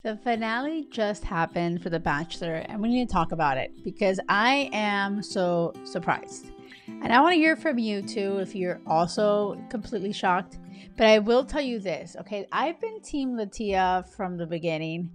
The finale just happened for The Bachelor, and we need to talk about it because I am so surprised. And I want to hear from you too if you're also completely shocked. But I will tell you this, okay? I've been Team Litia from the beginning.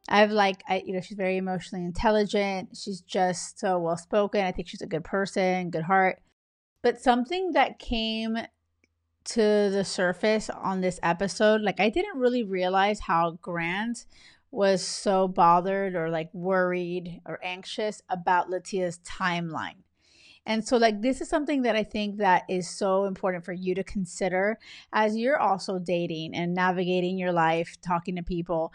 She's very emotionally intelligent. She's just so well spoken. I think she's a good person, good heart. But something that came to the surface on this episode, like I didn't really realize how Grant was so bothered or like worried or anxious about Latia's timeline. And so like this is something that I think that is so important for you to consider as you're also dating and navigating your life, talking to people.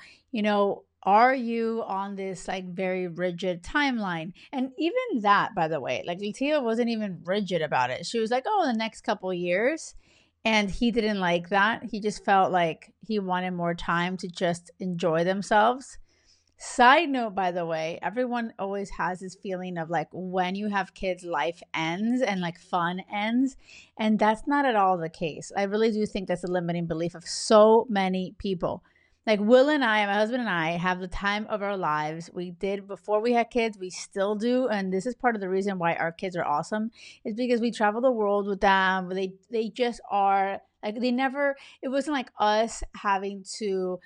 Are you on this like very rigid timeline? And even that, by the way, like Litia wasn't even rigid about it. She was like, "Oh, the next couple years." And he didn't like that. He just felt like he wanted more time to just enjoy themselves. Side note, by the way, everyone always has this feeling of like when you have kids, life ends and like fun ends. And that's not at all the case. I really do think that's a limiting belief of so many people. Like Will and I, my husband and I, have the time of our lives. We did before we had kids, we still do. And this is part of the reason why our kids are awesome, is because we travel the world with them. They just are like they never, it wasn't like us having to,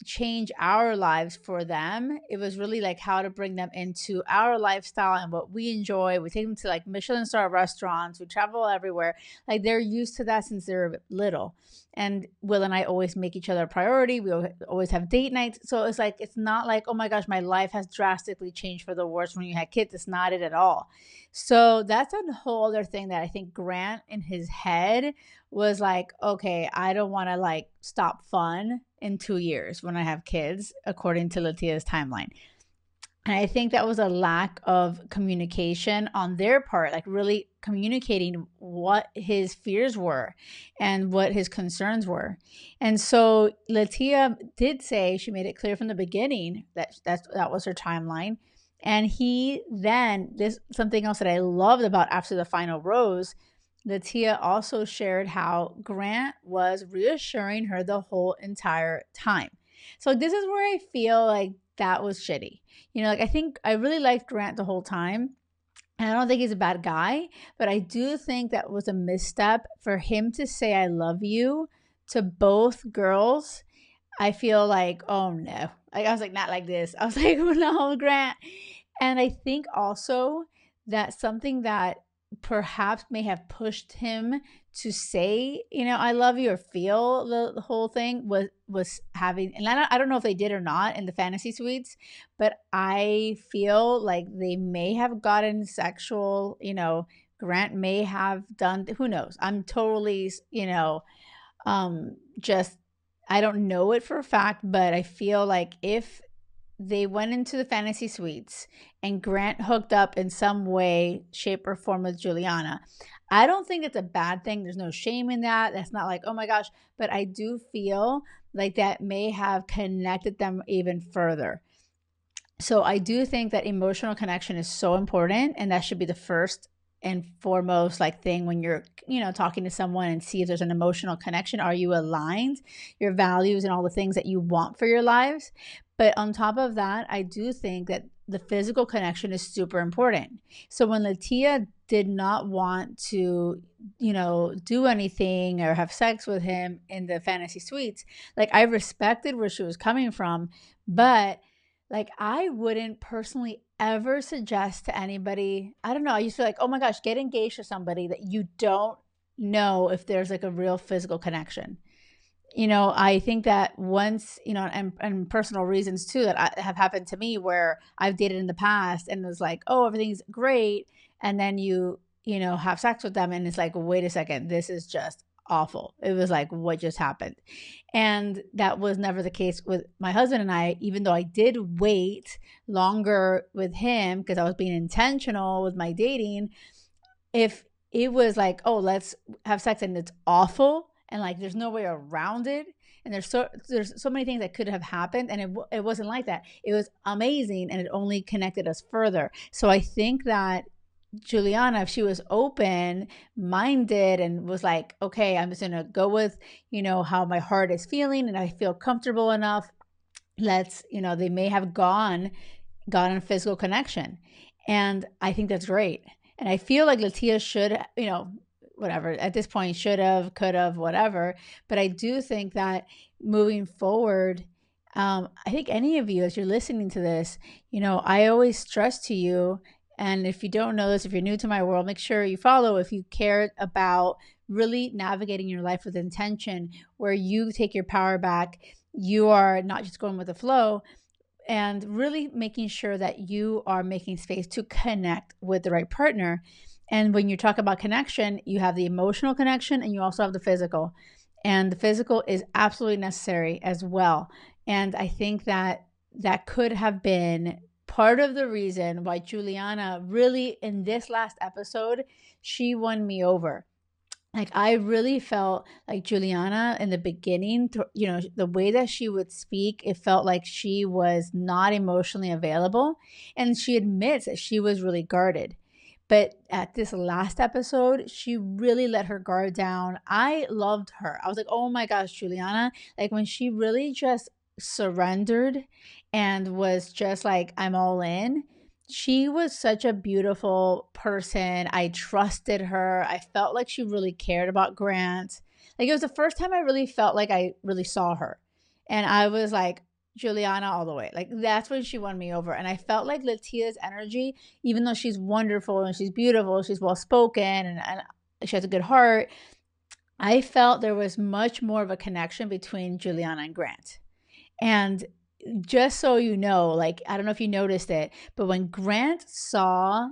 change our lives for them. It was really like how to bring them into our lifestyle and what we enjoy. We take them to like Michelin star restaurants. We travel everywhere. Like they're used to that since they're little. And Will and I always make each other a priority. We always have date nights. So it's like, it's not like, oh my gosh, my life has drastically changed for the worse when you had kids. It's not it at all. So that's a whole other thing that I think Grant in his head was like, okay, I don't want to like stop fun in 2 years when I have kids, according to Latia's timeline. And I think that was a lack of communication on their part, like really communicating what his fears were and what his concerns were. And so Litia did say, she made it clear from the beginning that was her timeline. And he then, this something else that I loved about after the final rose, Litia also shared how Grant was reassuring her the whole entire time. So this is where I feel like that was shitty. Like I think I really liked Grant the whole time. And I don't think he's a bad guy, but I do think that was a misstep for him to say I love you to both girls. I feel like, oh no. Like I was like, not like this. I was like, oh no, Grant. And I think also that something that perhaps may have pushed him to say, I love you or feel the whole thing was having, and I don't know if they did or not in the fantasy suites, but I feel like they may have gotten sexual, Grant may have done, who knows? I'm totally, just, I don't know it for a fact, but I feel like if they went into the fantasy suites and Grant hooked up in some way, shape, or form with Juliana, I don't think it's a bad thing. There's no shame in that. That's not like, oh my gosh. But I do feel like that may have connected them even further. So I do think that emotional connection is so important, and that should be the first and foremost like thing when you're talking to someone, and see if there's an emotional connection. Are you aligned, your values and all the things that you want for your lives? But on top of that, I do think that the physical connection is super important. So when Litia did not want to, do anything or have sex with him in the fantasy suites, like I respected where she was coming from, but like I wouldn't personally ever suggest to anybody, I don't know, I used to feel like, oh my gosh, get engaged to somebody that you don't know if there's like a real physical connection. I think that once, and personal reasons too that have happened to me where I've dated in the past and it was like, oh, everything's great. And then have sex with them and it's like, wait a second, this is just awful. It was like, what just happened? And that was never the case with my husband and I, even though I did wait longer with him because I was being intentional with my dating. If it was like, oh, let's have sex and it's awful, and like there's no way around it, and there's so many things that could have happened, and it wasn't like that. It was amazing, and it only connected us further. So I think that Juliana, if she was open minded and was like, okay, I'm just gonna go with how my heart is feeling and I feel comfortable enough, they may have gotten a physical connection. And I think that's great. And I feel like Litia should, whatever, at this point, should have, could have, whatever. But I do think that moving forward, I think any of you, as you're listening to this, I always stress to you, and if you don't know this, if you're new to my world, make sure you follow if you care about really navigating your life with intention, where you take your power back. You are not just going with the flow, and really making sure that you are making space to connect with the right partner. And when you talk about connection, you have the emotional connection and you also have the physical. And the physical is absolutely necessary as well. And I think that could have been part of the reason why Juliana really, in this last episode, she won me over. Like, I really felt like Juliana in the beginning, the way that she would speak, it felt like she was not emotionally available. And she admits that she was really guarded. But at this last episode, she really let her guard down. I loved her. I was like, oh my gosh, Juliana. Like, when she really just surrendered and was just like, I'm all in. She was such a beautiful person. I trusted her. I felt like she really cared about Grant. Like, it was the first time I really felt like I really saw her. And I was like, Juliana all the way. Like, that's when she won me over. And I felt like Litia's energy, even though she's wonderful and she's beautiful, she's well-spoken and she has a good heart, I felt there was much more of a connection between Juliana and Grant. And just so you know, like, I don't know if you noticed it, but when Grant saw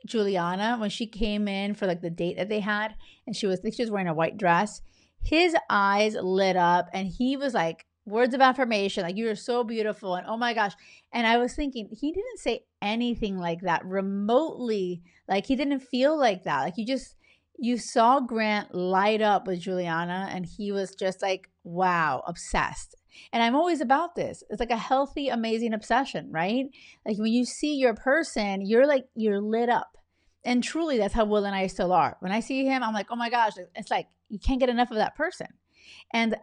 Juliana, when she came in for like the date that they had, and she was wearing a white dress, his eyes lit up and he was like, words of affirmation, like, you are so beautiful, and oh my gosh. And I was thinking, he didn't say anything like that remotely. Like, he didn't feel like that. Like, you saw Grant light up with Juliana, and he was just like, wow, obsessed. And I'm always about this. It's like a healthy, amazing obsession, right? Like, when you see your person, you're lit up. And truly, that's how Will and I still are. When I see him, I'm like, oh my gosh, it's like, you can't get enough of that person. And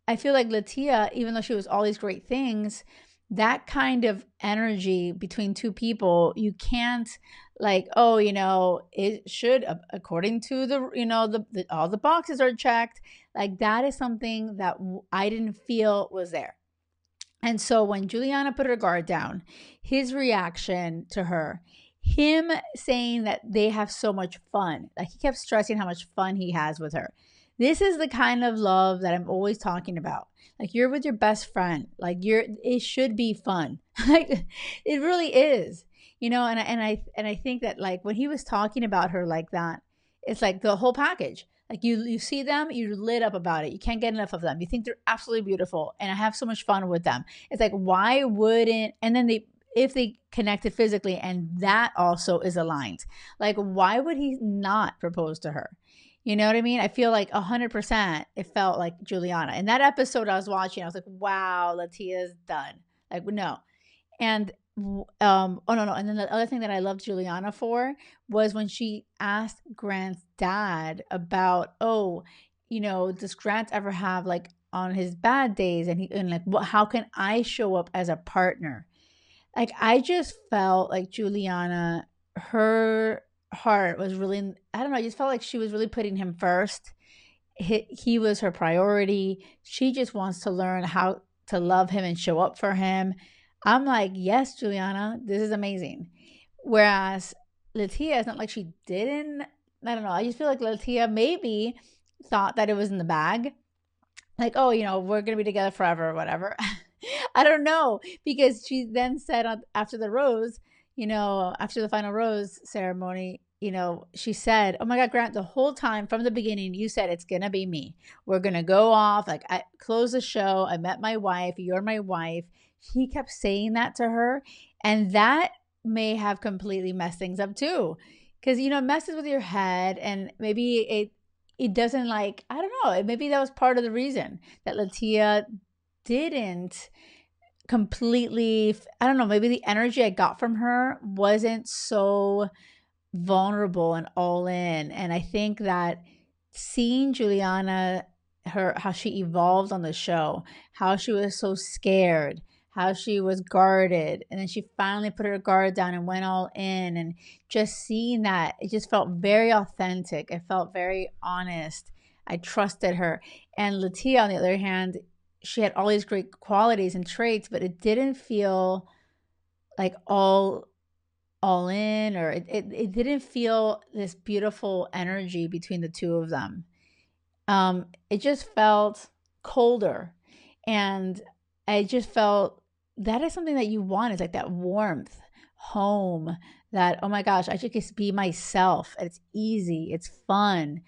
I feel like Litia, even though she was all these great things, that kind of energy between two people, you can't, like, oh, it should, according to the all the boxes are checked. Like, that is something that I didn't feel was there. And so when Juliana put her guard down, his reaction to her, him saying that they have so much fun, like, he kept stressing how much fun he has with her. This is the kind of love that I'm always talking about. Like, you're with your best friend. Like, it should be fun. Like, it really is. And I think that, like, when he was talking about her like that, it's like the whole package. Like, you see them, you're lit up about it. You can't get enough of them. You think they're absolutely beautiful, and I have so much fun with them. It's like, why wouldn't? And then if they connected physically, and that also is aligned, like, why would he not propose to her? You know what I mean? I feel like 100% it felt like Juliana. In that episode I was watching, I was like, wow, Litia's done. Like, no. And oh no. And then the other thing that I loved Juliana for was when she asked Grant's dad about, does Grant ever have, like, on his bad days, and like, how can I show up as a partner? Like, I just felt like Juliana, her heart was really, I don't know, I just felt like she was really putting him first. He was her priority. She just wants to learn how to love him and show up for him. I'm like, yes, Juliana, this is amazing. Whereas Litia, it's not like she didn't, I don't know, I just feel like Litia maybe thought that it was in the bag. Like, oh, we're going to be together forever or whatever. I don't know, because she then said after the rose, after the final rose ceremony, she said, oh my God, Grant, the whole time from the beginning, you said it's going to be me. We're going to go off. Like, I close the show. I met my wife. You're my wife. He kept saying that to her. And that may have completely messed things up too. Because, it messes with your head, and maybe it doesn't, like, I don't know. Maybe that was part of the reason that Litia didn't completely, I don't know, maybe the energy I got from her wasn't so vulnerable and all in. And I think that seeing Juliana, how she evolved on the show, how she was so scared, how she was guarded, and then she finally put her guard down and went all in, and just seeing that, it just felt very authentic. It felt very honest. I trusted her. And Litia, on the other hand, she had all these great qualities and traits, but it didn't feel like all in, or it didn't feel this beautiful energy between the two of them. It just felt colder. And I just felt that is something that you want. It's like that warmth, home, that, oh my gosh, I should just be myself. It's easy, it's fun.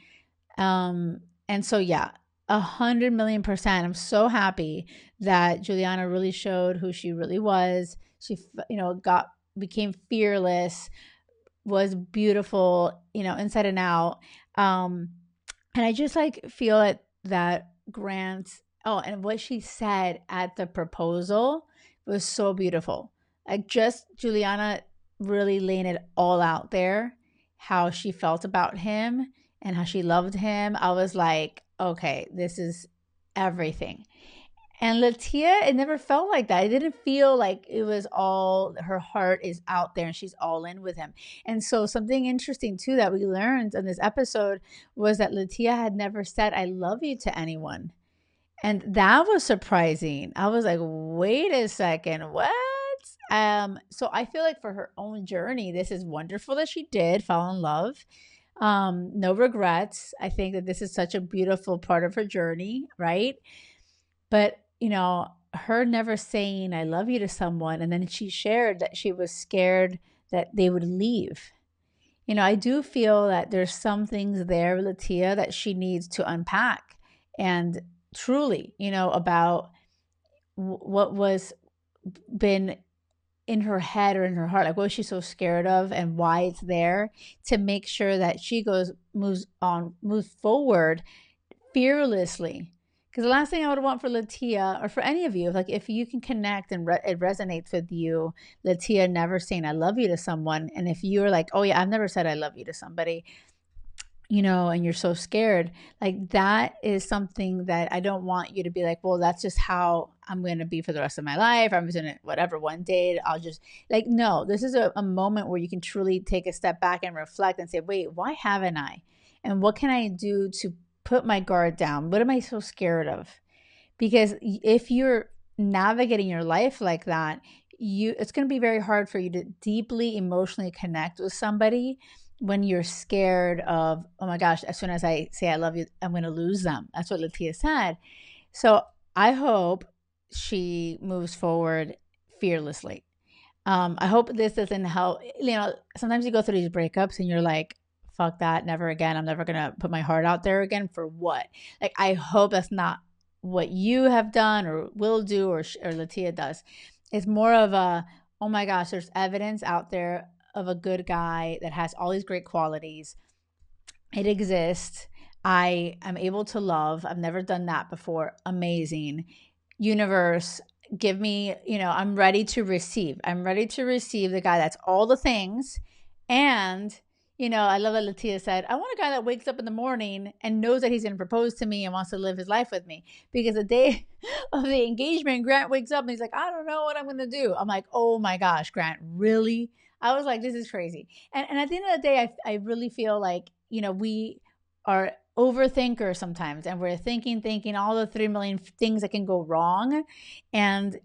And so, yeah, 100 million%. I'm so happy that Juliana really showed who she really was. She, became fearless, was beautiful, inside and out. And I just like feel that Grant, oh, and what she said at the proposal was so beautiful. Like, just Juliana really laying it all out there, how she felt about him and how she loved him. I was like, okay, this is everything. And Litia, it never felt like that. It didn't feel like it was all, her heart is out there and she's all in with him. And so something interesting too that we learned in this episode was that Litia had never said I love you to anyone. And that was surprising. I was like, wait a second, what? So I feel like for her own journey, this is wonderful that she did fall in love. No regrets. I think that this is such a beautiful part of her journey, right? But her never saying I love you to someone, and then she shared that she was scared that they would leave. I do feel that there's some things there, Litia, that she needs to unpack, and truly, about what was been in her head or in her heart, like what was she so scared of and why it's there, to make sure that she moves forward fearlessly. Because the last thing I would want for Litia, or for any of you, like if you can connect and it resonates with you, Litia never saying I love you to someone. And if you're like, oh yeah, I've never said I love you to somebody, and you're so scared, like that is something that I don't want you to be like, well, that's just how I'm going to be for the rest of my life. I'm just going to, whatever, one day I'll just, like, no, this is a moment where you can truly take a step back and reflect and say, wait, why haven't I? And what can I do to put my guard down? What am I so scared of? Because if you're navigating your life like that, it's going to be very hard for you to deeply emotionally connect with somebody when you're scared of, oh my gosh, as soon as I say I love you, I'm going to lose them. That's what Litia said. So I hope she moves forward fearlessly. I hope this doesn't help. Sometimes you go through these breakups and you're like, fuck that, never again. I'm never going to put my heart out there again. For what? Like, I hope that's not what you have done or will do, or Litia does. It's more of a, oh my gosh, there's evidence out there of a good guy that has all these great qualities. It exists. I am able to love. I've never done that before. Amazing. Universe, give me, I'm ready to receive. I'm ready to receive the guy that's all the things. And I love that Litia said, I want a guy that wakes up in the morning and knows that he's going to propose to me and wants to live his life with me. Because the day of the engagement, Grant wakes up and he's like, I don't know what I'm going to do. I'm like, oh my gosh, Grant, really? I was like, this is crazy. And at the end of the day, I really feel like, we are overthinkers sometimes, and we're thinking all the 3 million things that can go wrong. And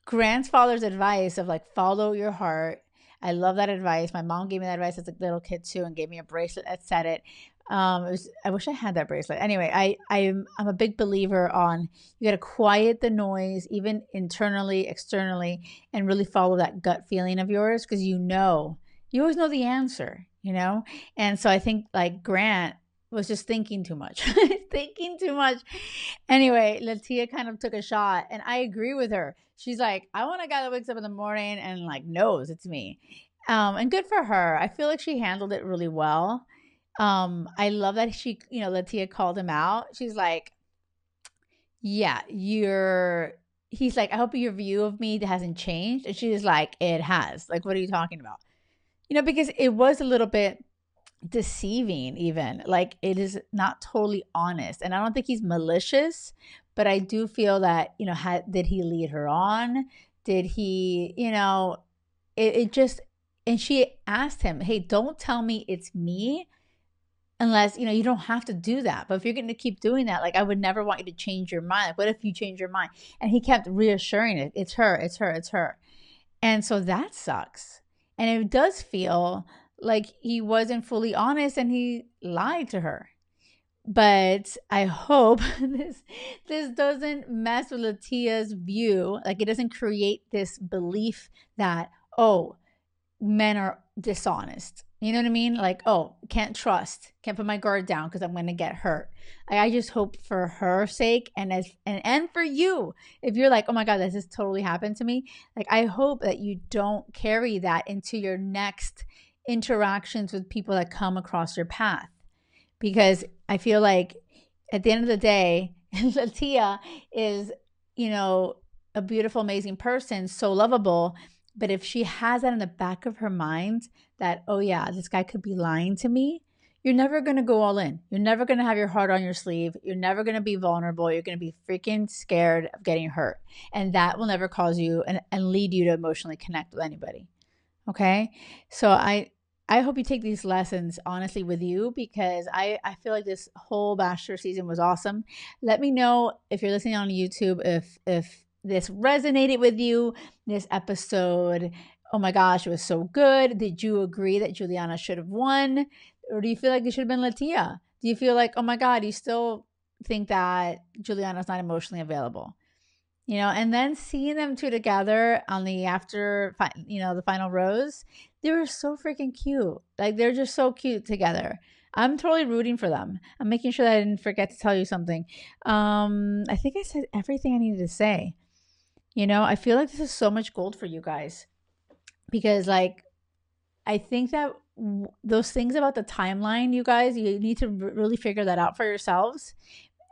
Grant's father's advice of like, follow your heart. I love that advice. My mom gave me that advice as a little kid too, and gave me a bracelet that said it. I wish I had that bracelet. Anyway, I'm a big believer on, you got to quiet the noise, even internally, externally, and really follow that gut feeling of yours, because you always know the answer, And so I think like Grant was just thinking too much, Anyway, Litia kind of took a shot, and I agree with her. She's like, I want a guy that wakes up in the morning and like knows it's me. And good for her. I feel like she handled it really well. I love that she, Litia called him out. She's like, yeah, he's like, I hope your view of me hasn't changed. And she's like, it has. Like, what are you talking about? Because it was a little bit deceiving, even. Like, it is not totally honest. And I don't think he's malicious, but I do feel that, did he lead her on? Did he, it just, and she asked him, hey, don't tell me it's me unless, you don't have to do that. But if you're going to keep doing that, like, I would never want you to change your mind. Like, what if you change your mind? And he kept reassuring it. It's her, it's her, it's her. And so that sucks. And it does feel like he wasn't fully honest and he lied to her. But I hope this doesn't mess with Litia's view. Like, it doesn't create this belief that, oh, men are dishonest. You know what I mean? Like, oh, can't trust, can't put my guard down because I'm going to get hurt. I just hope for her sake and for you, if you're like, oh my God, this has totally happened to me. Like, I hope that you don't carry that into your next interactions with people that come across your path. Because I feel like at the end of the day, Litia is, a beautiful, amazing person, so lovable. But if she has that in the back of her mind that, oh yeah, this guy could be lying to me, you're never going to go all in. You're never going to have your heart on your sleeve. You're never going to be vulnerable. You're going to be freaking scared of getting hurt. And that will never cause you and lead you to emotionally connect with anybody. Okay? So I hope you take these lessons honestly with you, because I feel like this whole Bachelor season was awesome. Let me know if you're listening on YouTube if this resonated with you, this episode. Oh my gosh, it was so good. Did you agree that Juliana should have won? Or do you feel like it should have been Litia? Do you feel like, oh my God, you still think that Juliana's not emotionally available? And then seeing them two together on the the final rose, they were so freaking cute. Like, they're just so cute together. I'm totally rooting for them. I'm making sure that I didn't forget to tell you something. I think I said everything I needed to say. I feel like this is so much gold for you guys, because like, I think that those things about the timeline, you guys, you need to really figure that out for yourselves.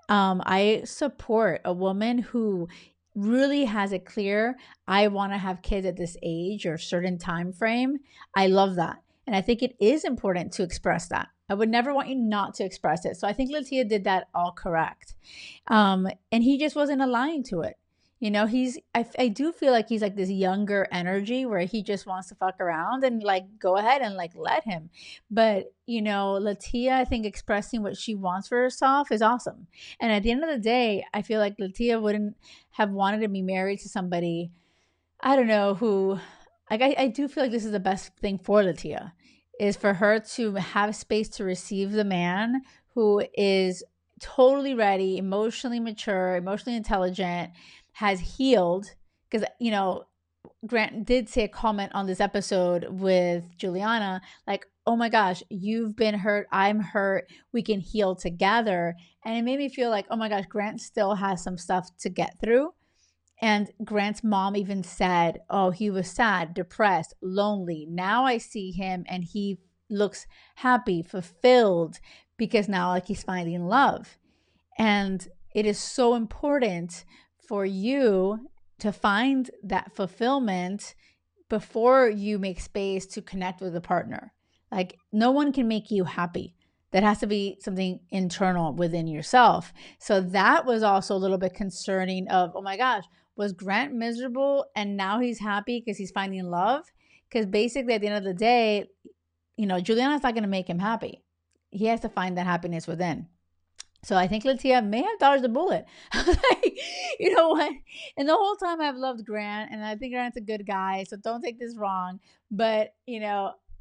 I support a woman who really has it clear. I want to have kids at this age or certain time frame. I love that. And I think it is important to express that. I would never want you not to express it. So I think Litia did that all correct. And he just wasn't aligned to it. I do feel like he's like this younger energy where he just wants to fuck around and like go ahead and like let him. But, Litia, I think expressing what she wants for herself is awesome. And at the end of the day, I feel like Litia wouldn't have wanted to be married to somebody, I don't know, who, like, I do feel like this is the best thing for Litia, is for her to have space to receive the man who is totally ready, emotionally mature, emotionally intelligent, has healed. Because, Grant did say a comment on this episode with Juliana, like, oh my gosh, you've been hurt, I'm hurt, we can heal together. And it made me feel like, oh my gosh, Grant still has some stuff to get through. And Grant's mom even said, oh, he was sad, depressed, lonely. Now I see him and he looks happy, fulfilled, because now like he's finding love. And it is so important for you to find that fulfillment before you make space to connect with a partner. Like, no one can make you happy. That has to be something internal within yourself. So that was also a little bit concerning of, oh my gosh, was Grant miserable and now he's happy because he's finding love? Because basically at the end of the day, Juliana's not going to make him happy. He has to find that happiness within. So I think Litia may have dodged the bullet. Like, you know what? And the whole time I've loved Grant, and I think Grant's a good guy, so don't take this wrong. But,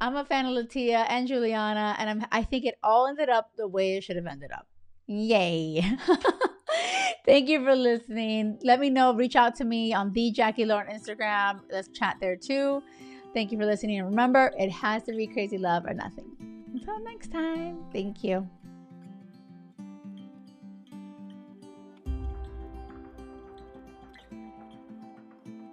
I'm a fan of Litia and Juliana, and I think it all ended up the way it should have ended up. Yay. Thank you for listening. Let me know. Reach out to me on the Jackie Loor on Instagram. Let's chat there too. Thank you for listening. And remember, it has to be crazy love or nothing. Until next time. Thank you.